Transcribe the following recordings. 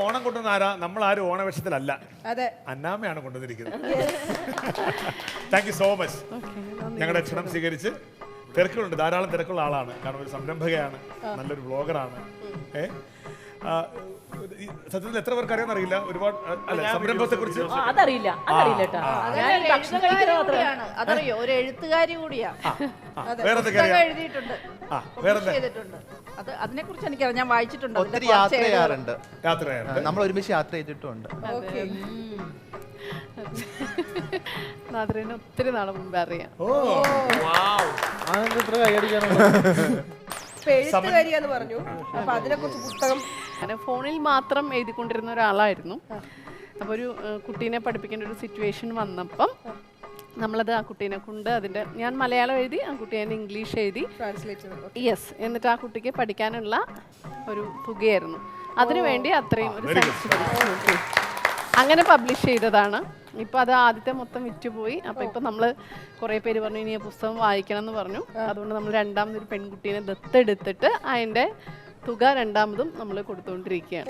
ഓണം കൊണ്ടുവന്ന ആരാ? നമ്മളാരും ഓണവേഷത്തിലല്ല, അതെ, അന്നാമയാണ് കൊണ്ടുവന്നിരിക്കുന്നത്. Thank you so much. ഞങ്ങളുടെ ക്ഷണം സ്വീകരിച്ച്. തിരക്കുകളുണ്ട്, ധാരാളം തിരക്കുള്ള ആളാണ്, കാരണം ഒരു സംരംഭകയാണ്, നല്ലൊരു വ്ളോഗറാണ്. സത്യത്തിൽ എത്ര പേർക്ക് അറിയാൻ അറിയില്ല, ഒരുപാട് അല്ല സംരംഭത്തെ കുറിച്ച് അതറിയില്ല. അതറിയോ, ഒരു എഴുത്തുകാരി കൂടിയാ. എഴുതിയിട്ടുണ്ട്, അതിനെ കുറിച്ച് എനിക്കറിയാം, ഞാൻ വായിച്ചിട്ടുണ്ട്. ഒത്തിരി യാത്ര ചെയ്യാറുണ്ട്, നമ്മൾ ഒരുമിച്ച് യാത്ര ചെയ്തിട്ടുണ്ട്. നാദറിനെ ഒത്തിരി നാളെ മുമ്പേ അറിയാം. എഴുത്തുകാരിയാന്ന് പറഞ്ഞു, അപ്പൊ അതിനെ കുറിച്ച് പുസ്തകം അങ്ങനെ ഫോണിൽ മാത്രം എഴുതിക്കൊണ്ടിരുന്ന ഒരാളായിരുന്നു. അപ്പോൾ ഒരു കുട്ടീനെ പഠിപ്പിക്കേണ്ട ഒരു സിറ്റുവേഷൻ വന്നപ്പം നമ്മളത് ആ കുട്ടീനെ കൊണ്ട് ഞാൻ മലയാളം എഴുതി, ആ കുട്ടി അതിന് ഇംഗ്ലീഷ് എഴുതി, യെസ്. എന്നിട്ട് ആ കുട്ടിക്ക് പഠിക്കാനുള്ള ഒരു തുകയായിരുന്നു. അതിനുവേണ്ടി അത്രയും ഒരു അങ്ങനെ പബ്ലിഷ് ചെയ്തതാണ്. ഇപ്പം അത് ആദ്യത്തെ മൊത്തം വിറ്റുപോയി. അപ്പം ഇപ്പം നമ്മൾ കുറേ പേര് പറഞ്ഞു ഇനി ആ പുസ്തകം വായിക്കണം എന്ന് പറഞ്ഞു. അതുകൊണ്ട് നമ്മൾ രണ്ടാമതൊരു പെൺകുട്ടീനെ ദത്തെടുത്തിട്ട് അതിൻ്റെ തുക രണ്ടാമതും നമ്മൾ കൊടുത്തുകൊണ്ടിരിക്കുകയാണ്.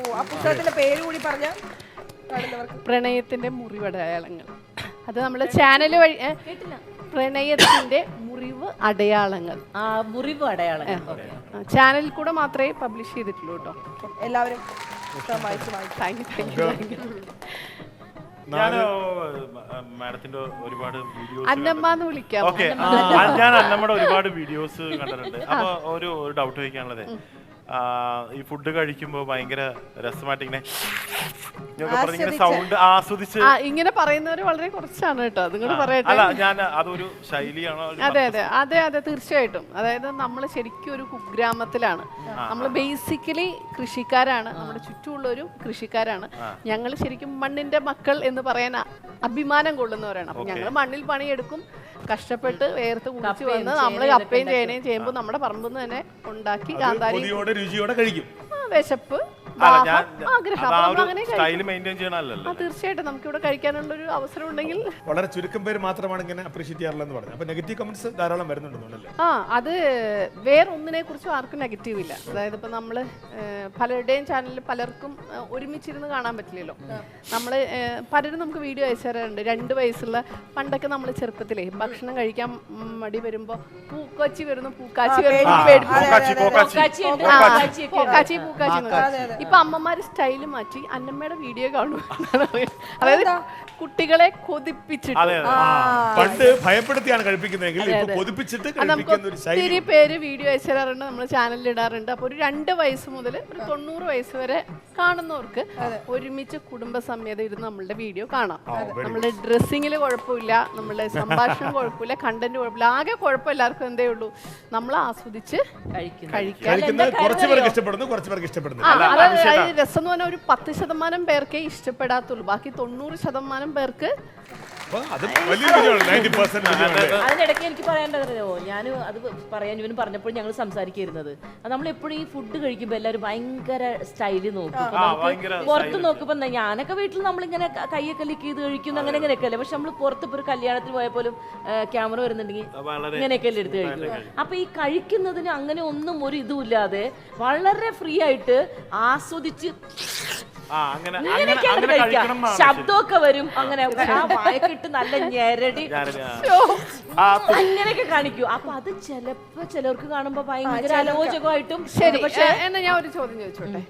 പ്രണയത്തിൻ്റെ മുറിവടയാളങ്ങൾ. അത് നമ്മൾ ചാനൽ വഴി പ്രണയത്തിന്റെ മുറിവ് അടയാളങ്ങൾ, മുറിവ് അടയാളങ്ങൾ ചാനലിൽ കൂടെ മാത്രമേ പബ്ലിഷ് ചെയ്തിട്ടുള്ളൂ കേട്ടോ. എല്ലാവരും മാഡത്തിന്റെ ഒരുപാട് അന്നമ്മന്ന് വിളിക്കാം. ഞാൻ അന്നമ്മയുടെ ഒരുപാട് വീഡിയോസ് കണ്ടിട്ടുണ്ട്. അപ്പൊ ഒരു ഡൗട്ട് ചോദിക്കാനുള്ളത്, ഈ ഫുഡ് കഴിക്കുമ്പോ ഭയങ്കര രസമായിട്ട് ഇങ്ങനെ സൗണ്ട് ആസ്വദിച്ച് ഇങ്ങനെ പറയുന്നവര് വളരെ കുറച്ചാണ് കേട്ടോ. നിങ്ങൾ പറയട്ടെ. അല്ല, ഞാൻ അതൊരു ശൈലിയാണോ? അതെ അതെ അതെ അതെ തീർച്ചയായിട്ടും. അതായത് നമ്മൾ ശരിക്കും ഒരു കുഗ്രാമത്തിലാണ്. നമ്മൾ ബേസിക്കലി കൃഷിക്കാരാണ്, നമ്മുടെ ചുറ്റുമുള്ളവരും കൃഷിക്കാരാണ്. ഞങ്ങൾ ശരിക്കും മണ്ണിന്റെ മക്കൾ എന്ന് പറയാൻ അഭിമാനം കൊള്ളുന്നവരാണ്. അപ്പൊ ഞങ്ങൾ മണ്ണിൽ പണിയെടുക്കും, കഷ്ടപ്പെട്ട് വേർത്ത് കുടിച്ച് വന്ന് നമ്മൾ കപ്പയും ചേനയും ചെയ്യുമ്പോൾ നമ്മുടെ പറമ്പിൽ നിന്ന് തന്നെ ഉണ്ടാക്കി കാന്താരി രുചിയോടെ കഴിക്കും. വിശപ്പ് തീർച്ചയായിട്ടും നമുക്ക് ഇവിടെ കഴിക്കാനുള്ള ഒരു അവസരം ഉണ്ടെങ്കിൽ. വളരെ ചുരുക്കം പേര് മാത്രമാണ് ഇങ്ങനെ അപ്രീഷിയേറ്റ് ചെയ്യാറുള്ളതെന്ന് പറഞ്ഞു. അപ്പൊ നെഗറ്റീവ് കമന്റ്സ് ധാരാളം വരുന്നുണ്ടെന്നല്ലേ? അത് വേറെ ഒന്നിനെ കുറിച്ചും ആർക്കും നെഗറ്റീവ് ഇല്ല. അതായത് ഇപ്പൊ നമ്മള് പലരുടെയും ചാനലിൽ പലർക്കും ഒരുമിച്ചിരുന്ന് കാണാൻ പറ്റില്ലല്ലോ. നമ്മള് പലരും നമുക്ക് വീഡിയോ അയച്ചു തരാറുണ്ട്. 2 വയസ്സുള്ള പണ്ടൊക്കെ നമ്മൾ ചെറുപ്പത്തിലേ ഭക്ഷണം കഴിക്കാൻ മടി വരുമ്പോ പൂക്കാച്ചി വരുന്നു, പൂക്കാച്ചി ഇപ്പൊ അമ്മമാര് സ്റ്റൈല് മാറ്റി അന്നമ്മയുടെ വീഡിയോ കാണും. അതായത് കുട്ടികളെ കൊതിപ്പിച്ചിട്ട് പണ്ട് ഭയപ്പെടുത്തിയാണ് കഴിപ്പിക്കുന്നതെങ്കിൽ ഒത്തിരി പേര് വീഡിയോ അയച്ചു തരാറുണ്ട്, നമ്മൾ ചാനലിൽ ഇടാറുണ്ട്. അപ്പൊ ഒരു 2 വയസ്സ് മുതൽ ഒരു 90 വയസ്സ് വരെ കാണുന്നവർക്ക് ഒരുമിച്ച് കുടുംബസമേതം ഇരുന്ന് നമ്മളുടെ വീഡിയോ കാണാം. നമ്മളുടെ ഡ്രസ്സിങ്ങിൽ കുഴപ്പമില്ല, നമ്മളുടെ സംഭാഷണം കുഴപ്പമില്ല, കണ്ടന്റ് കുഴപ്പമില്ല. ആകെ കുഴപ്പം എല്ലാവർക്കും എന്തേ ഉള്ളൂ, നമ്മൾ ആസ്വദിച്ച് കഴിക്കാൻ. രസം എന്ന് പറഞ്ഞാൽ ഒരു 10% പേർക്കേ ഇഷ്ടപ്പെടാത്തുള്ളൂ. ബാക്കി 90% പേർക്ക് അതിനിടയ്ക്ക് എനിക്ക് പറയേണ്ടതല്ലോ, ഞാൻ അത് പറയാൻ ഇവന് പറഞ്ഞപ്പോൾ ഞങ്ങൾ സംസാരിക്കുന്നത് നമ്മളെപ്പോഴും ഈ ഫുഡ് കഴിക്കുമ്പോൾ എല്ലാവരും ഭയങ്കര സ്റ്റൈല് നോക്കും. പുറത്ത് നോക്കുമ്പോ ഞാനൊക്കെ വീട്ടിൽ നമ്മളിങ്ങനെ കയ്യൊക്കെ ലിക്ക് ചെയ്ത് കഴിക്കുന്നു, അങ്ങനെ ഇങ്ങനെയൊക്കെ അല്ലേ. പക്ഷെ നമ്മൾ പുറത്ത് ഇപ്പോൾ ഒരു കല്യാണത്തിന് പോയാൽ പോലും ക്യാമറ വരുന്നുണ്ടെങ്കിൽ ഇങ്ങനെയൊക്കെ അല്ലേ എടുത്ത് കഴിക്കുന്നത്. അപ്പൊ ഈ കഴിക്കുന്നതിന് അങ്ങനെ ഒന്നും ഒരു ഇതുമില്ലാതെ വളരെ ഫ്രീ ആയിട്ട് ആസ്വദിച്ച് ശബ്ദമൊക്കെ വരും, അങ്ങനെ വായക്കിട്ട് നല്ല ഞെരടി അങ്ങനെയൊക്കെ കാണിക്കൂ. അപ്പൊ അത് ചിലപ്പോ ചിലർക്ക് കാണുമ്പോ ഭയങ്കര അലോചകമായിട്ടും. ശരി, പക്ഷെ എന്നാ ഞാൻ ഒരു ചോദ്യം ചോദിച്ചോട്ടെ.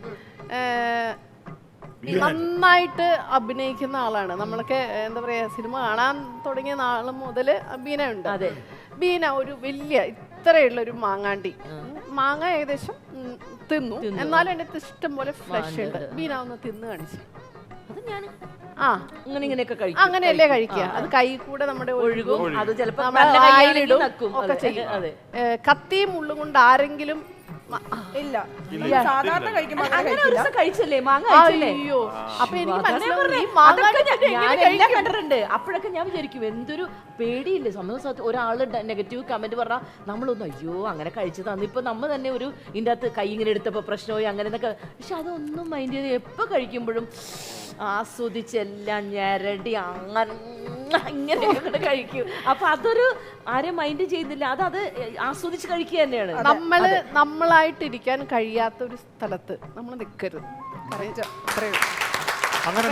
നന്നായിട്ട് അഭിനയിക്കുന്ന ആളാണ്. നമ്മളൊക്കെ എന്താ പറയാ, സിനിമ കാണാൻ തുടങ്ങിയ നാള് മുതൽ ബീന ഉണ്ട്. ബീന ഒരു വലിയ ഇത്രയുള്ള ഒരു മാങ്ങാണ്ടി, മാങ്ങ ഏകദേശം തിന്നു, എന്നാലും എൻ്റെ ഇഷ്ടം പോലെ ഫ്ലഷ് ഉണ്ട്. ബീന ഒന്ന് തിന്ന് കാണിച്ചു. അത് ഞാൻ അങ്ങനെയല്ലേ കഴിക്കുക. അത് കൈ കൂടെ നമ്മുടെ ഒഴുകും, അത് ചിലപ്പോ ഒക്കെ ചെയ്യും. കത്തിയും മുള്ളും കൊണ്ട് ആരെങ്കിലും ഇല്ല, സാധാരണ കഴിച്ചല്ലേ മാങ്ങ. അയ്യോ, അപ്പൊ എനിക്ക് കണ്ടിട്ടുണ്ട്. അപ്പോഴൊക്കെ ഞാൻ വിചാരിക്കും എന്തൊരു പേടിയില്ലേ സമയം. ഒരാള് നെഗറ്റീവ് കമന്റ് പറഞ്ഞാൽ നമ്മളൊന്നും അയ്യോ അങ്ങനെ കഴിച്ചതാണ്, ഇപ്പൊ നമ്മ തന്നെ ഒരു ഇതിൻ്റെ അകത്ത് കൈ ഇങ്ങനെ എടുത്തപ്പോ പ്രശ്നമായി അങ്ങനെ എന്നൊക്കെ. പക്ഷെ അതൊന്നും മൈൻഡ് ചെയ്ത് എപ്പോ കഴിക്കുമ്പോഴും ആസ്വദിച്ചെല്ലാം ഞെരടി അങ്ങനെ ഇങ്ങനെ കഴിക്കും. അപ്പൊ അതൊരു ആരെയും മൈൻഡ് ചെയ്യുന്നില്ല, അത് ആസ്വദിച്ച് കഴിക്കുക തന്നെയാണ്. നമ്മളായിട്ടിരിക്കാൻ കഴിയാത്ത ഒരു സ്ഥലത്ത് നമ്മൾ നിൽക്കരുത്. കറക്റ്റ് അത്രയേ ഉള്ളൂ. അങ്ങനെ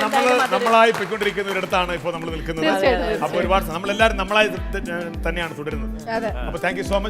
നമ്മളായി പോയിക്കൊണ്ടിരിക്കുന്ന ഒരിടത്താണ് ഇപ്പോൾ നമ്മൾ നിൽക്കുന്നത്. തീർച്ചയായിട്ടും അപ്പോൾ ഒരുപാട് നമ്മളെല്ലാവരും നമ്മളായി തന്നെയാണ് തുടരുന്നത്. അതെ. അപ്പോൾ താങ്ക് യു സോ മച്ച്.